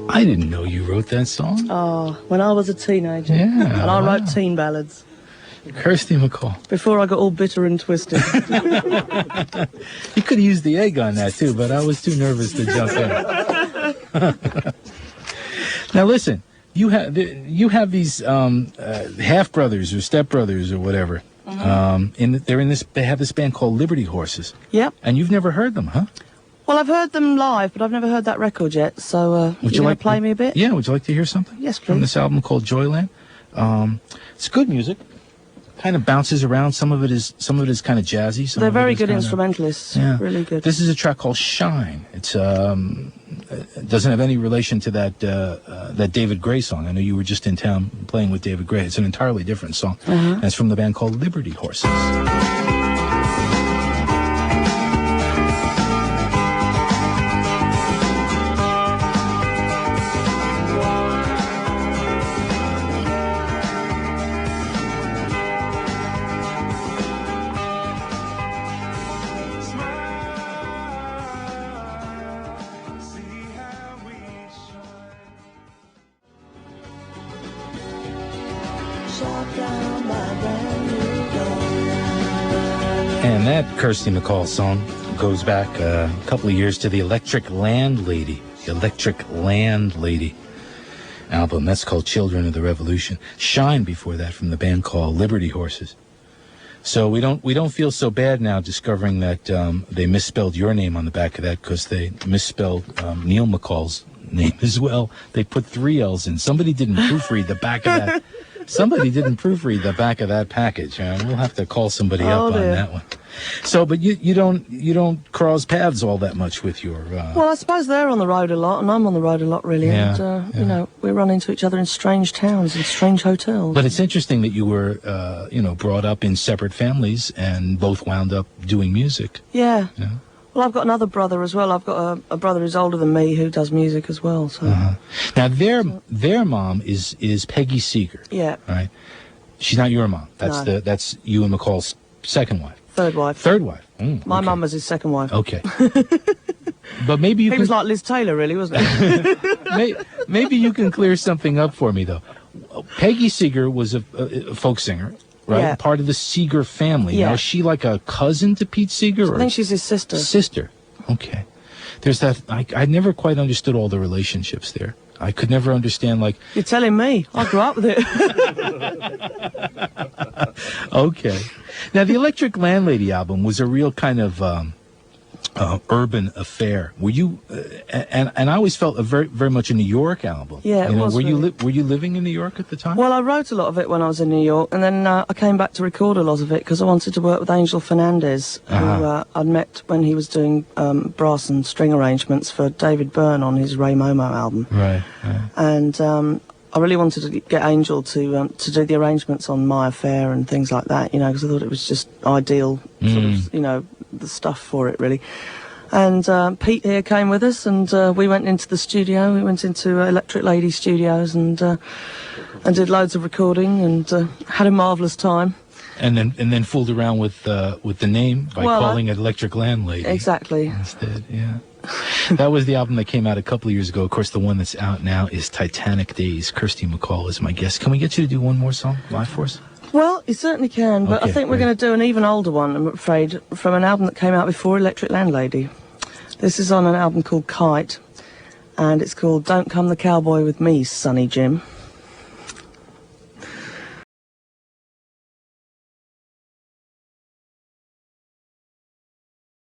I didn't know you wrote that song. Oh, when I was a teenager. Yeah, And I wrote teen ballads. Kirsty MacColl. Before I got all bitter and twisted. You could have used the egg on that too, but I was too nervous to jump in. Now listen, you have these half brothers or step brothers or whatever. They have this band called Liberty Horses. Yep. And you've never heard them, huh? Well, I've heard them live, but I've never heard that record yet. So would you like to play me a bit? Yeah. Would you like to hear something? Yes, please. From this album called Joyland. It's good music. Kind of bounces around. Some of it is kind of jazzy. They're very good instrumentalists. Yeah. Really good. This is a track called Shine. It's it doesn't have any relation to that David Gray song. I know you were just in town playing with David Gray. It's an entirely different song. And it's from the band called Liberty Horses. And that Kirsty MacColl song goes back a couple of years to the Electric Landlady album. That's called Children of the Revolution. Shine before that from the band called Liberty Horses. So we don't feel so bad now discovering that they misspelled your name on the back of that, because they misspelled Neil MacColl's name as well. They put 3 L's in. Somebody didn't proofread the back of that. Somebody didn't proofread the back of that package. We'll have to call somebody up on that one. So, but you don't cross paths all that much with your. Well, I suppose they're on the road a lot, and I'm on the road a lot, really. Yeah, and you know, we run into each other in strange towns and strange hotels. But it's interesting that you were, brought up in separate families and both wound up doing music. Yeah. You know? Well, I've got another brother as well. I've got a brother who's older than me who does music as well. So. Now their mom is Peggy Seeger. Yeah. Right. She's not your mom. No. That's you and MacColl's second wife. Third wife. Third wife. My mum was his second wife. Okay. But maybe you He was like Liz Taylor, really, wasn't he? maybe you can clear something up for me, though. Peggy Seeger was a folk singer, right? Yeah. Part of the Seeger family. Yeah. Now, is she like a cousin to Pete Seeger? I think she's his sister. Sister. Okay. There's that. I never quite understood all the relationships there. I could never understand, like... You're telling me. I grew up with it. Okay. Now, the Electric Landlady album was a real kind of urban affair. Were you... and I always felt a very, very much a New York album. Yeah, it was. Were you living in New York at the time? Well, I wrote a lot of it when I was in New York, and then I came back to record a lot of it because I wanted to work with Angel Fernandez, who I'd met when he was doing brass and string arrangements for David Byrne on his Ray Momo album. Right. And I really wanted to get Angel to do the arrangements on My Affair and things like that, because I thought it was just ideal, sort of, the stuff for it, really. And Pete here came with us, and we went into the studio. We went into Electric Lady Studios and did loads of recording and had a marvellous time. And then fooled around with the name by calling it Electric Landlady. Exactly. Instead, yeah. That was the album that came out a couple of years ago. Of course, the one that's out now is Titanic Days. Kirsty MacColl is my guest. Can we get you to do one more song live for us? Well, you certainly can, but Okay, I think we're going to do an even older one, I'm afraid, from an album that came out before Electric Landlady. This is on an album called Kite, and it's called Don't Come the Cowboy with Me, Sonny Jim.